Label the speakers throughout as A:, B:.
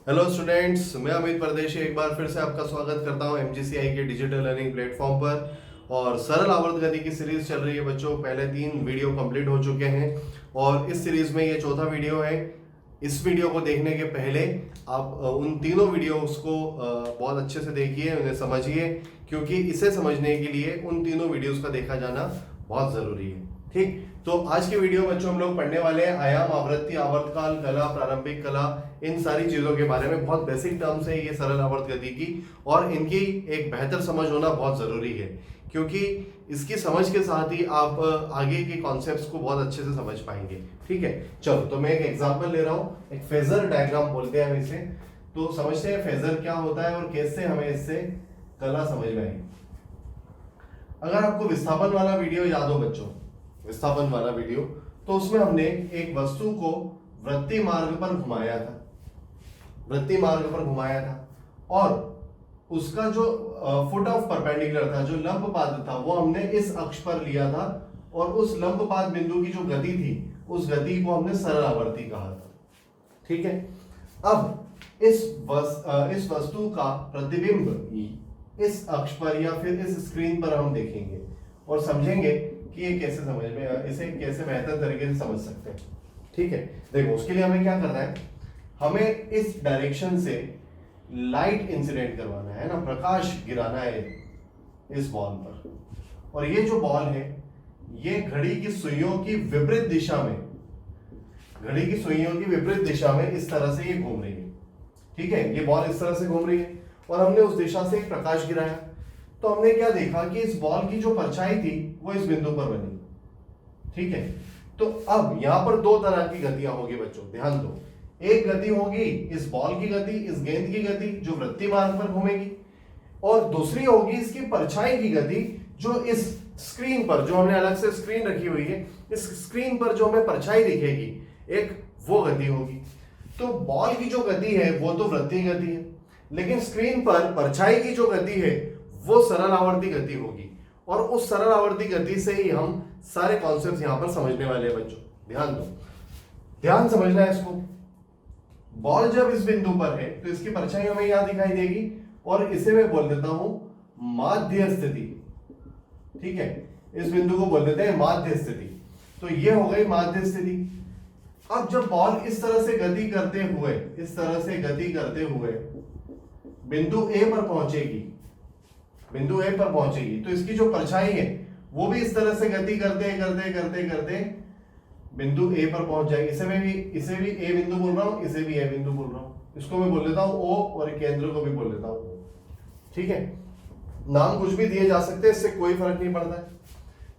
A: Hello students, मैं अमित परदेशी एक बार फिर से आपका स्वागत करता हूं एमजीसीआई के डिजिटल लर्निंग प्लेटफॉर्म पर। और सरल आवर्त गति की सीरीज चल रही है बच्चों। पहले 3 वीडियो कंप्लीट हो चुके हैं और इस सीरीज में ये चौथा वीडियो है। इस वीडियो को देखने के पहले आप उन तीनों वीडियोस को बहुत अच्छे से देखिए, उन्हें समझिए, क्योंकि इसे समझने के लिए उन तीनों वीडियोस का देखा जाना बहुत जरूरी है। ठीक, तो आज की वीडियो बच्चों हम लोग पढ़ने वाले हैं आयाम, आवृत्ति, आवर्तकाल, कला, प्रारंभिक कला, इन सारी चीजों के बारे में। बहुत बेसिक टर्म्स है ये सरल आवर्त गति की, और इनकी एक बेहतर समझ होना बहुत जरूरी है, क्योंकि इसकी समझ के साथ ही आप आगे के कॉन्सेप्ट्स को बहुत अच्छे से समझ पाएंगे। ठीक है, चलो तो मैं एक एग्जांपल ले रहा हूँ। एक फेजर डायग्राम बोलते हैं हम इसे। तो समझते हैं फेजर क्या होता है और कैसे हमें इससे कला समझ में आएगी। अगर आपको विस्थापन वाला वीडियो याद हो बच्चों, विस्थापन वाला वीडियो, तो उसमें हमने एक वस्तु को वृत्तीय मार्ग पर घुमाया था, वृत्तीय मार्ग पर घुमाया था, और उसका जो फुट ऑफ परपेंडिकुलर था, जो लंब पाद था, वो हमने इस अक्ष पर लिया था, और उस लंब पाद बिंदु की जो गति थी, उस गति को हमने सरल आवर्ती कहा था। ठीक है, अब इस वस्तु का प्रतिबिंब इस अक्ष पर या फिर इस स्क्रीन पर हम देखेंगे और समझेंगे कि ये कैसे समझ में, इसे कैसे बेहतर तरीके से समझ सकते हैं। ठीक है, देखो उसके लिए हमें क्या करना है, हमें इस डायरेक्शन से लाइट इंसिडेंट करवाना है ना, प्रकाश गिराना है इस बॉल पर। और ये जो बॉल है, ये घड़ी की सुइयों की विपरीत दिशा में, घड़ी की सुइयों की विपरीत दिशा में इस तरह से ये घूम रही है। ठीक है, ये बॉल इस तरह से घूम रही है और हमने उस दिशा से एक प्रकाश गिराया। तो हमने क्या देखा कि इस बॉल की जो परछाई थी वो इस बिंदु पर बनी। ठीक है, तो अब यहां पर दो तरह की गतियां होगी बच्चों, ध्यान दो। एक गति होगी इस बॉल की गति, इस गेंद की गति जो वृत्तीय मार्ग पर घूमेगी, और दूसरी होगी इसकी परछाई की गति, जो इस स्क्रीन पर, जो हमने अलग से स्क्रीन रखी हुई है, इस स्क्रीन पर जो हमें परछाई दिखेगी, एक वो गति होगी। तो बॉल की जो गति है वो तो वृत्तीय गति है, लेकिन स्क्रीन पर परछाई की जो गति है वो सरल आवर्ती गति होगी, और उस सरल आवर्ती गति से ही हम सारे कॉन्सेप्ट्स यहां पर समझने वाले हैं बच्चों। ध्यान दो, ध्यान समझना है इसको। बॉल जब इस बिंदु पर है तो इसकी परछाई हमें यहां दिखाई देगी, और इसे मैं बोल देता हूं माध्य स्थिति। ठीक है, इस बिंदु को बोल देते हैं माध्य स्थिति। तो ये हो गई माध्य स्थिति। अब जब बॉल इस तरह से गति करते हुए, इस तरह से गति करते हुए बिंदु ए पर पहुंचेगी, बिंदु ए पर पहुंचेगी, तो इसकी जो परछाई है वो भी इस तरह से गति करते करते करते करते बिंदु ए पर पहुंच जाएगी। इसे भी ए बिंदु बोल रहा हूं, इसे भी ए बिंदु बोल रहा हूं। इसको मैं बोल देता हूं ओ, और केंद्र को भी बोल देता हूं। ठीक है, नाम कुछ भी दिए जा सकते हैं, इससे कोई फर्क नहीं पड़ता है।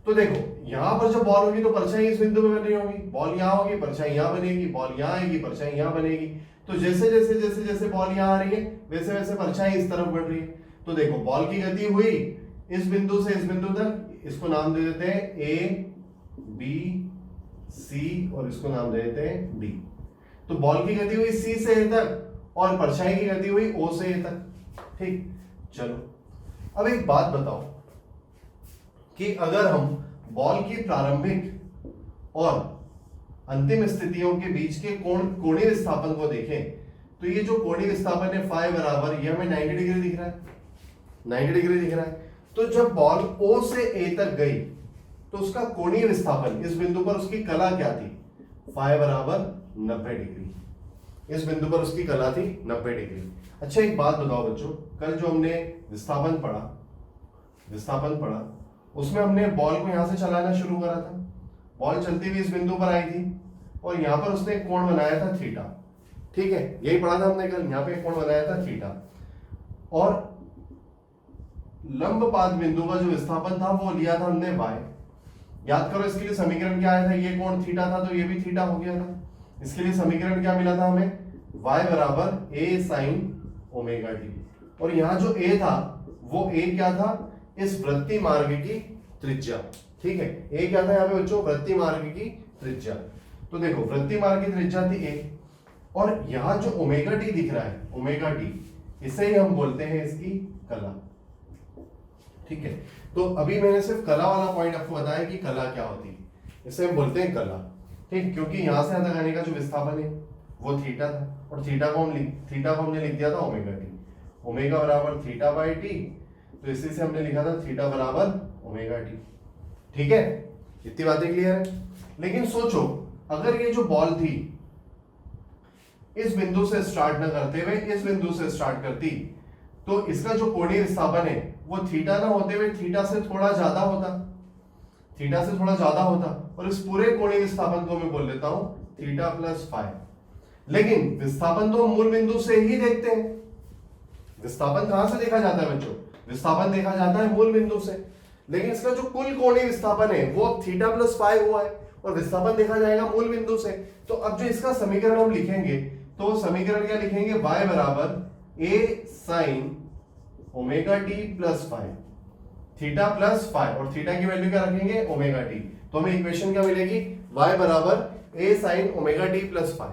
A: तो देखो यहां पर जब बॉल होगी तो परछाई इस बिंदु में बन रही होगी, बॉल यहां होगी, परछाई यहां बनेगी, बॉल यहां आएगी, परछाई यहां बनेगी। तो जैसे जैसे जैसे जैसे बॉल यहां आ रही है, वैसे वैसे परछाई इस तरफ बढ़ रही है। तो देखो बॉल की गति हुई इस बिंदु से इस बिंदु तक, इसको नाम दे देते हैं ए बी सी, और इसको नाम दे देते हैं डी। तो बॉल की गति हुई सी से ए तक, और परछाई की गति हुई ओ से ए तक। ठीक, चलो अब एक बात बताओ कि अगर हम बॉल की प्रारंभिक और अंतिम स्थितियों के बीच के कोणीय विस्थापन को देखें, तो ये जो कोणीय विस्थापन है फाई बराबर, ये हमें 90 डिग्री दिख रहा है, 90 डिग्री दिख रहा है। तो जब बॉल ओ से ए तक गई तो उसका कोणीय विस्थापन इस बिंदु पर, उसकी कला क्या थी, फाई बराबर 90 डिग्री। इस बिंदु पर उसकी कला थी 90 डिग्री। अच्छा एक बात बताओ बच्चों, कल जो हमने विस्थापन पढ़ा, उसमें हमने बॉल को यहां से चलाना शुरू करा था। बॉल चलती हुई इस बिंदु पर आई थी, और यहां पर उसने एक कोण बनाया था थीटा। ठीक है, यही पढ़ा था हमने कल, यहां पे एक कोण बनाया था थीटा, और लंब पाद बिंदु का जो विस्थापन था वो लिया था हमने y। याद करो इसके लिए समीकरण क्या आया था, ये कोण थीटा था तो ये भी थीटा हो गया था। इसके लिए समीकरण क्या मिला था हमें, y बराबर a sin ओमेगा टी। और यहां जो a था वो a क्या था, इस वृत्तीय मार्ग की त्रिज्या। ठीक है, a क्या था यहाँ पे बच्चों, वृत्तीय मार्ग की त्रिज्या। तो देखो वृत्तीय मार्ग की त्रिज्या थी a, और यहां जो ओमेगा टी दिख रहा है, ओमेगा टी, इसे ही हम बोलते हैं इसकी कला। ठीक है, तो अभी मैंने सिर्फ कला वाला पॉइंट आपको बताया कि कला क्या होती है, इसे हम बोलते हैं कला। ठीक, क्योंकि यहां से यहां तक आने का जो विस्थापन है वो थीटा था, और थीटा को हमने लिख दिया था ओमेगा टी, ओमेगा बराबर थीटा बाई टी, तो इसी से हमने लिखा था थीटा बराबर ओमेगा टी। ठीक है, इतनी बातें क्लियर है। लेकिन सोचो अगर ये जो बॉल थी इस बिंदु से स्टार्ट न करते हुए इस बिंदु से स्टार्ट करती, तो इसका जो कोणीय विस्थापन है वो थीटा ना होते हुए थीटा से थोड़ा ज्यादा होता, थीटा से थोड़ा ज्यादा होता, और इस पूरे कोणीय विस्थापन को मैं बोल देता हूं थीटा प्लस फाइव। लेकिन विस्थापन तो मूल बिंदु से ही देखते हैं। विस्थापन कहां से देखा जाता है बच्चों? विस्थापन देखा जाता है मूल बिंदु से, लेकिन इसका जो कुल कोणीय विस्थापन है वो थीटा प्लस फाइव हुआ है और विस्थापन देखा जाएगा मूल बिंदु से। तो अब जो इसका समीकरण हम लिखेंगे तो समीकरण क्या लिखेंगे? y बराबर a sine omega t plus five, theta plus five, और थीटा की वैल्यू क्या रखेंगे? Omega T. तो हमें इक्वेशन क्या मिलेगी? y बराबर a sine omega t plus five.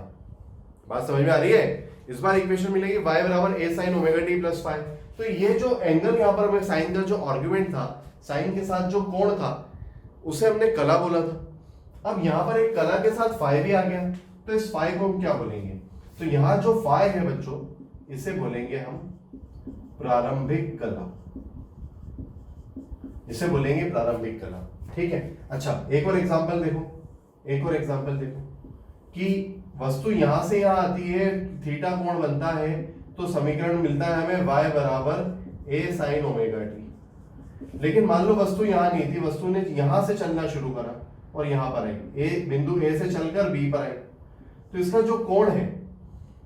A: बात समझ में आ रही है? इस बार इक्वेशन मिलेगी y बराबर a sine omega t plus five. तो ये जो एंगल यहाँ पर हमें साइन का जो आर्गुमेंट था, साइन के साथ जो कोण था उसे हमने कला बोला था। अब यहाँ पर एक कला के साथ फाइव भी आ गया, तो इस फाइव को हम क्या बोलेंगे? तो यहाँ जो फाइव है बच्चों इसे बोलेंगे हम प्रारंभिक कला, इसे बोलेंगे प्रारंभिक कला। ठीक है, अच्छा एक और एग्जांपल देखो, एक और एग्जांपल देखो कि वस्तु यहां से यहां आती है, थीटा कोण बनता है, तो समीकरण मिलता है हमें y बराबर a साइन ओमेगा टी। लेकिन मान लो वस्तु यहां नहीं थी, वस्तु ने यहां से चलना शुरू करा और यहां पर आई, a बिंदु a से चलकर b पर आई, तो इसका जो कोण है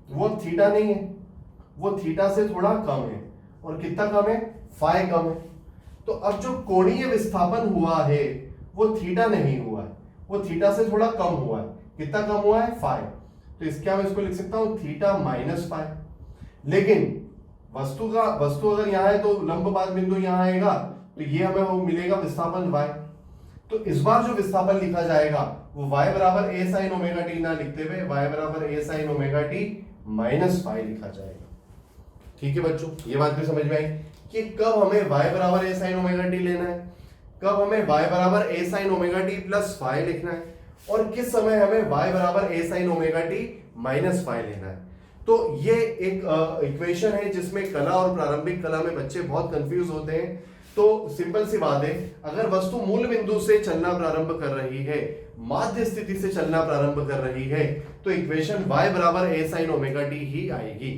A: वो थीटा नहीं है, वो थीटा से थोड़ा कम है। और कितना कम है? फाइव कम है। तो अब जो कोणीय विस्थापन हुआ है वो थीटा नहीं हुआ है, वो थीटा से थोड़ा कम हुआ है। कितना कम हुआ है? फाइव। तो इसका मैं इसको लिख सकता हूं थीटा माइनस फाइव। लेकिन वस्तु अगर यहां है तो लंब बाध बिंदु यहां आएगा, तो ये हमें वो मिलेगा विस्थापन y। तो इस बार जो विस्थापन लिखा जाएगा वो y बराबर a साइन ओमेगा टी ना लिखते हुए y बराबर a sine omega T minus five लिखा जाएगा। ठीक है बच्चों, ये बात भी समझ में आई कि कब हमें y बराबर a साइन ओमेगा टी लेना है, कब हमें y बराबर a sine omega t plus five लिखना है, और किस समय हमें y बराबर a sine omega T minus five लेना है। तो ये एक इक्वेशन है जिसमें कला और प्रारंभिक कला में बच्चे बहुत कंफ्यूज होते हैं। तो सिंपल सी बात है, अगर वस्तु मूल बिंदु से चलना प्रारंभ कर रही है, माध्य स्थिति से चलना प्रारंभ कर रही है, तो इक्वेशन y बराबर a साइन ओमेगा टी ही आएगी।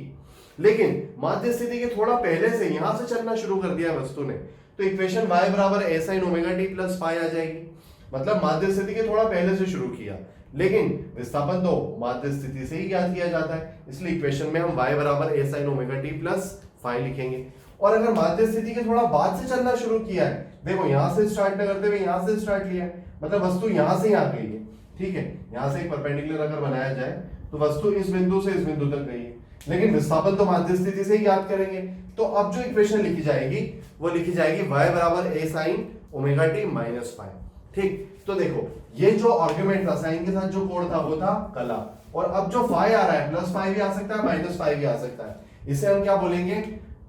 A: लेकिन माध्य स्थिति के थोड़ा पहले से यहां से चलना शुरू कर दिया वस्तु ने, तो इक्वेशन y बराबर a sine omega t plus five आ जाएगी। मतलब माध्य स्थिति के थोड़ा पहले से शुरू किया, लेकिन विस्थापन तो माध्य स्थिति से ही ज्ञात किया जाता है, इसलिए इक्वेशन में हम y बराबर a sine omega t plus five लिखेंगे। और अगर माध्य स्थिति के थोड़ा बाद से चलना शुरू किया है, देखो यहां से स्टार्ट न करते हुए यहां से स्टार्ट लिया है, मतलब वस्तु यहां से ही आ गई है। ठीक है, यहां से एक परपेंडिकुलर अगर बनाया जाए तो वस्तु इस बिंदु से इस बिंदु तक गई है, लेकिन विस्थापन तो माध्य स्थिति से ही ज्ञात करेंगे। तो अब जो इक्वेशन लिखी जाएगी वो लिखी जाएगी y बराबर a sine omega T minus five. ठीक, तो देखो ये जो आर्गुमेंट था, साइन के साथ जो कोण था वो था कला, और अब जो फाइव आ रहा है प्लस फाइव भी आ सकता है, माइनस फाइव भी आ सकता है, इसे हम क्या बोलेंगे?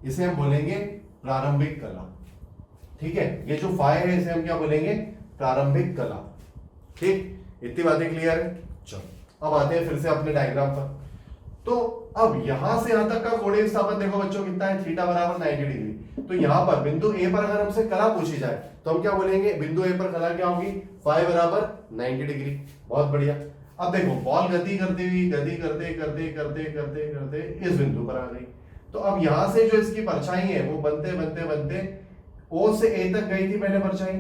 A: इसे हम बोलेंगे प्रारंभिक कला। ठीक है, ये जो फाइव है इसे हम क्या बोलेंगे? प्रारंभिक कला। ठीक, इतनी बातें क्लियर है। चलो अब आते हैं फिर से अपने डायग्राम पर। तो अब यहां से यहां तक का कोणीय विस्थापन देखो बच्चों कितना है? थीटा बराबर 90 डिग्री। तो यहां पर बिंदु ए पर अगर हमसे कला पूछी जाए तो हम क्या बोलेंगे? बिंदु ए पर कला क्या होगी? फाइव बराबर 90 डिग्री। बहुत बढ़िया। अब देखो बॉल गति करते हुई गति करते करते करते करते करते इस बिंदु पर आ गई, तो अब यहां से जो इसकी परछाई है वो बनते बनते बनते ओ से ए तक गई थी पहले परछाई,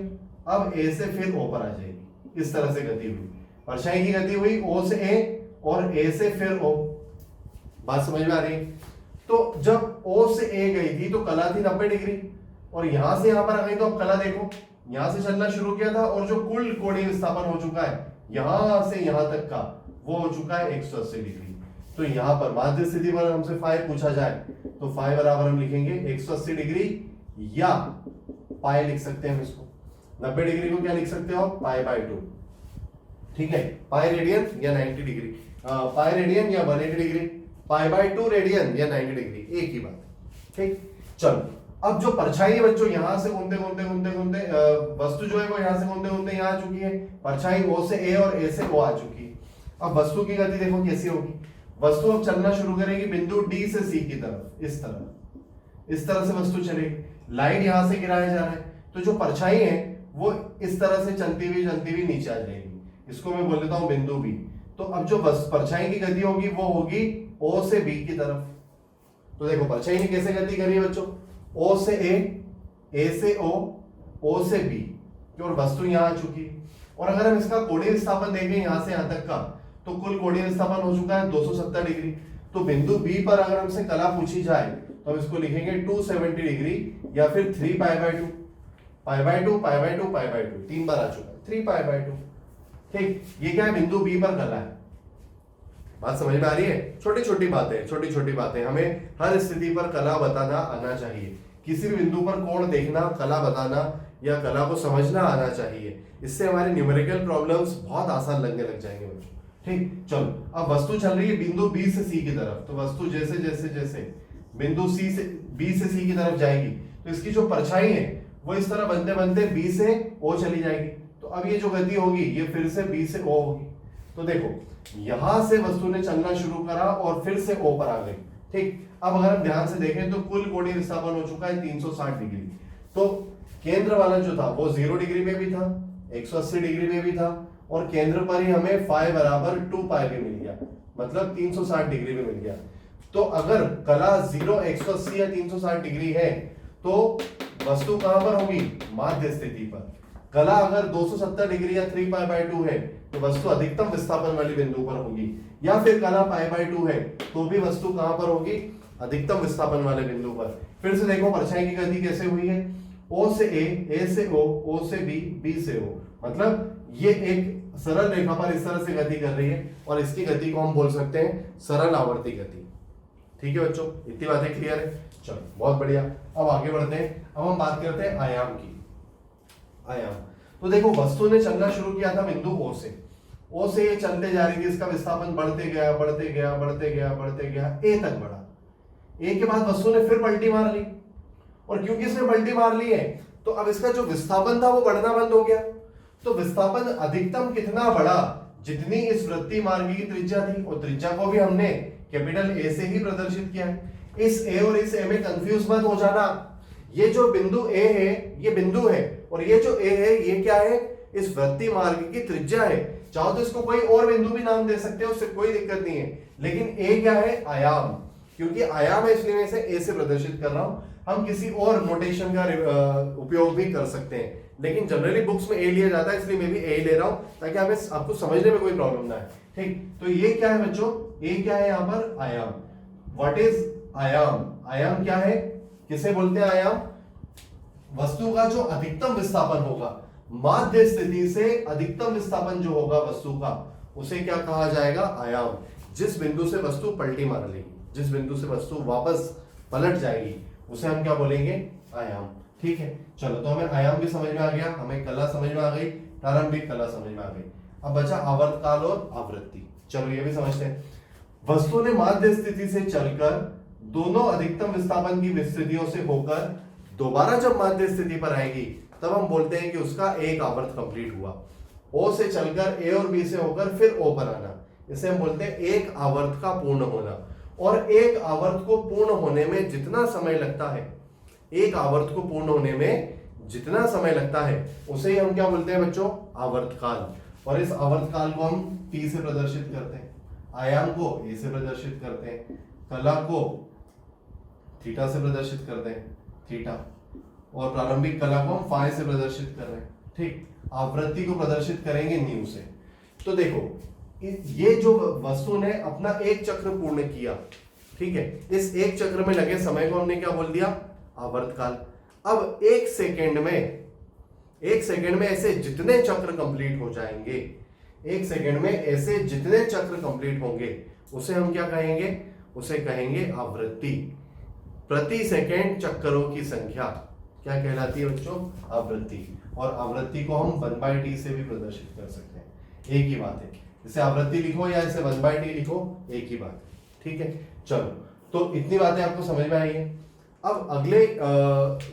A: अब ए से फिर ओ पर आ जाएगी। इस तरह से गति हुई, परछाई की गति हुई ओ से ए और ए से फिर ओ। बात समझ में आ रही? तो जब ओ से ए गई थी तो कला थी 90 डिग्री, और यहां से यहां पर आ गई तो अब कला देखो यहां से चलना शुरू किया था, और जो कुल कोणीय विस्थापन हो चुका है यहां से यहां तक का वो हो चुका है 180 डिग्री। तो यहां पर माध्य स्थिति पर हमसे फाइव पूछा जाए तो फाइव बराबर हम लिखेंगे 180 डिग्री, या पाई लिख सकते हैं हम इसको। 90 डिग्री को क्या लिख सकते हो? Pi by 2। ठीक है, पाई रेडियन या 90 डिग्री, पाई रेडियन या 180 डिग्री, पाई बाय 2 रेडियन या 90 डिग्री, एक ही बात। ठीक, चलो अब जो परछाई है बच्चों यहां से घूमते घूमते घूमते घूमते वस्तु जो है वो यहां से घूमते घूमते यहां आ चुकी है, परछाई ओ से ए और ए से ओ आ चुकी है। अब वस्तु की गति देखो कैसी होगी? वस्तु अब चलना शुरू करेगी बिंदु डी से सी की तरफ, इस तरह से वस्तु चलेगी। लाइट यहां से गिराया जा रहा है, तो जो परछाई है वो इस तरह से चलती हुई नीचे आ जाएगी। इसको मैं बोल देता हूं बिंदु बी। तो अब जो परछाई की गति होगी वो होगी ओ से बी की तरफ। तो देखो परछाई ने कैसे गति करी है बच्चों, ओ से ए से ओ से बी, और वस्तु यहां आ चुकी है। और अगर हम इसका कोणीय विस्थापन देखें यहां से यहां तक का, तो कुल कोणीय विस्थापन हो चुका है 270 डिग्री। तो बिंदु बी पर अगर हमसे कला पूछी जाए तो हम इसको लिखेंगे 270 डिग्री या फिर 3 π/2, π/2 तीन बार आ चुका है 3 π/2। ठीक, ये क्या है, बिंदु बी पर कला है। बात समझ में आ रही है? छोटी छोटी बातें हमें हर स्थिति पर कला बताना आना चाहिए। किसी भी बिंदु पर कोण देखना, कला बताना या कला को समझना आना चाहिए। इससे हमारे न्यूमेरिकल प्रॉब्लम्स बहुत आसान लगने लग जाएंगे बच्चों। ठीक, चलो अब वस्तु चल रही है बिंदु बी से सी की तरफ। तो वस्तु जैसे बिंदु बी से सी की तरफ जाएगी, तो इसकी जो परछाई है वो इस तरह बनते बी से ओ चली जाएगी। तो अब ये जो गति होगी ये फिर से बी से ओ होगी। तो देखो यहां से वस्तु ने चलना शुरू करा और फिर से ओ पर आ गई। ठीक, अब अगर हम ध्यान से देखें तो कुल कोणीय विस्थापन हो चुका है 360 डिग्री। तो केंद्र वाला जो था वो 0 डिग्री में भी था, 180 डिग्री में भी था, और केंद्र पर ही हमें फाई बराबर 2 पाई भी मिल गया, मतलब 360 डिग्री में मिल गया। तो अगर कला 0, 180 या 360 डिग्री है तो वस्तु कहां पर होगी, माध्य स्थिति पर। कला अगर 270 डिग्री या 3 π/2 है तो वस्तु अधिकतम विस्थापन वाली बिंदु पर होगी, या फिर कला π/2 है तो भी वस्तु कहां पर होगी, अधिकतम विस्थापन वाले बिंदु पर। फिर से देखो परछाई की गति कैसे हुई है, ओ से ए से ओ से बी से ओ, मतलब ये एक सरल रेखा पर इस तरह से गति कर रही है, और इसकी गति को हम बोल सकते हैं सरल आवर्ती गति। ठीक है बच्चों, इतनी बातें क्लियर है? चलो बहुत बढ़िया, अब आगे बढ़ते हैं। अब हम बात करते हैं आयाम की। आयाम, तो देखो वस्तु ने चलना शुरू किया था बिंदु ओ से ये चलते जा रही थी, इसका विस्थापन बढ़ते गया ए तक बढ़ा। ए के बाद वस्तु ने फिर पलटी मार ली, और क्योंकि इसने पलटी मार ली है तो अब इसका जो विस्थापन था वो बढ़ना बंद हो गया। तो विस्थापन अधिकतम कितना बढ़ा, जितनी इस वृत्तीय मार्ग की त्रिज्या थी, और त्रिज्या को भी हमने कैपिटल ए से ही प्रदर्शित किया है। इस ए और इस ए में कंफ्यूज मत हो जाना। ये जो बिंदु ए है ये बिंदु है, और ये जो ए है ये क्या है, इस वृत्तीय मार्ग की त्रिज्या है। चाहो तो इसको कोई और बिंदु भी नाम दे सकते हो, उससे कोई दिक्कत नहीं है, लेकिन ए क्या है, आयाम। क्योंकि आयाम है इसलिए मैं इसे ए से प्रदर्शित कर रहा हूं। हम किसी और नोटेशन का उपयोग भी कर सकते हैं, लेकिन जनरली बुक्स में ए लिया जाता है, इसलिए मैं भी ए ले रहा हूं ताकि हमें आपको समझने में कोई प्रॉब्लम ना है। ठीक, तो ये क्या है बच्चों, ए क्या है यहाँ पर, आयाम। व्हाट इज आयाम? आयाम क्या है, किसे बोलते हैं आयाम? वस्तु का जो अधिकतम विस्थापन होगा, माध्य स्थिति से अधिकतम विस्थापन जो होगा वस्तु का, उसे क्या कहा जाएगा, आयाम। जिस बिंदु से वस्तु पलटी मार लेगी, जिस बिंदु से वस्तु वापस पलट जाएगी, उसे हम क्या बोलेंगे, आयाम। ठीक है, चलो तो हमें आयाम भी समझ में आ गया, हमें कला समझ में आ गई, प्रारंभिक कला समझ में आ गई। अब बचा आवर्तकाल और आवृत्ति। चलो ये भी समझते हैं। वस्तु ने माध्य स्थिति से चलकर दोनों अधिकतम विस्थापन की स्थितियों से होकर दोबारा जब माध्य स्थिति पर आएगी तब हम बोलते हैं कि उसका एक आवर्त कंप्लीट हुआ। ओ से चलकर ए और बी से होकर फिर ओ पर आना, इसे हम बोलते हैं एक आवर्त का पूर्ण होना। और एक आवर्त को पूर्ण होने में जितना समय लगता है, एक आवर्त को पूर्ण होने में जितना समय लगता है उसे हम क्या बोलते हैं बच्चों, आवर्तकाल। और इस आवर्तकाल को हम टी से प्रदर्शित करते हैं, आयाम को ए से प्रदर्शित करते हैं, कला को थीटा से प्रदर्शित करते हैं, थीटा, और प्रारंभिक कला को हम फाई से प्रदर्शित कर रहे हैं। ठीक, आवृत्ति को प्रदर्शित करेंगे न्यू से। तो देखो ये जो वस्तु ने अपना एक चक्र पूर्ण किया, ठीक है, इस एक चक्र में लगे समय को हमने क्या बोल दिया, आवर्तकाल। अब एक सेकंड में ऐसे जितने चक्र कंप्लीट हो जाएंगे, एक सेकंड में ऐसे जितने चक्र कंप्लीट होंगे उसे हम क्या कहेंगे, उसे कहेंगे आवृत्ति। प्रति सेकंड चक्रों की संख्या क्या कहलाती है बच्चों, आवृत्ति। और आवृत्ति को हम 1/t से भी प्रदर्शित कर सकते हैं, एक ही बात है। इसे आवृत्ति लिखो या इसे 1/t लिखो, एक ही बात है। ठीक है, चलो तो इतनी बातें आपको समझ में आई है। अब अगले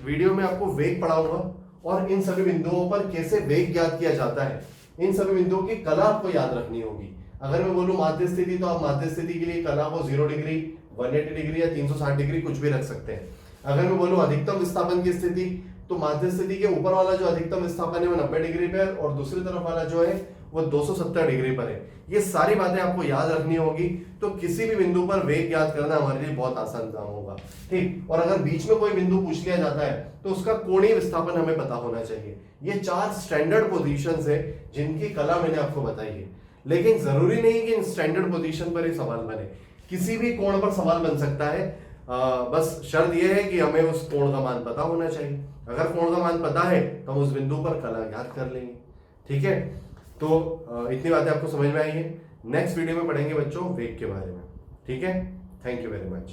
A: वीडियो में आपको वेग पढ़ाऊंगा और इन सभी बिंदुओं पर कैसे वेग ज्ञात किया जाता है, इन सभी बिंदुओं की कला आपको याद रखनी होगी। अगर मैं बोलूं माध्य स्थिति, तो आप माध्य स्थिति के लिए कला को 0 डिग्री, 180 डिग्री या 360 डिग्री कुछ भी रख सकते हैं। अगर मैं बोलूं अधिकतम विस्थापन की स्थिति, तो माध्य स्थिति के ऊपर वाला जो अधिकतम विस्थापन है वो 90 डिग्री पे है और दूसरी तरफ वाला जो है वो 270 डिग्री पर है। ये सारी बातें आपको याद रखनी होगी, तो किसी भी बिंदु पर वेग ज्ञात करना हमारे लिए बहुत आसान काम होगा। ठीक, और अगर बीच में कोई बिंदु पूछ लिया जाता है तो उसका कोणीय विस्थापन हमें पता होना चाहिए। ये 4 स्टैंडर्ड पोजीशंस है जिनकी कला मैंने आपको बताई है, लेकिन जरूरी नहीं कि इन स्टैंडर्ड पोजीशन पर ही सवाल बने, किसी भी कोण पर सवाल बन सकता है। बस शर्त यह है कि हमें उस कोण का मान पता होना चाहिए। अगर कोण का मान पता है तो हम उस बिंदु पर कला ज्ञात कर लेंगे। ठीक है, तो इतनी बातें आपको समझ में आई है। नेक्स्ट वीडियो में पढ़ेंगे बच्चों वेग के बारे में। ठीक है, थैंक यू वेरी मच।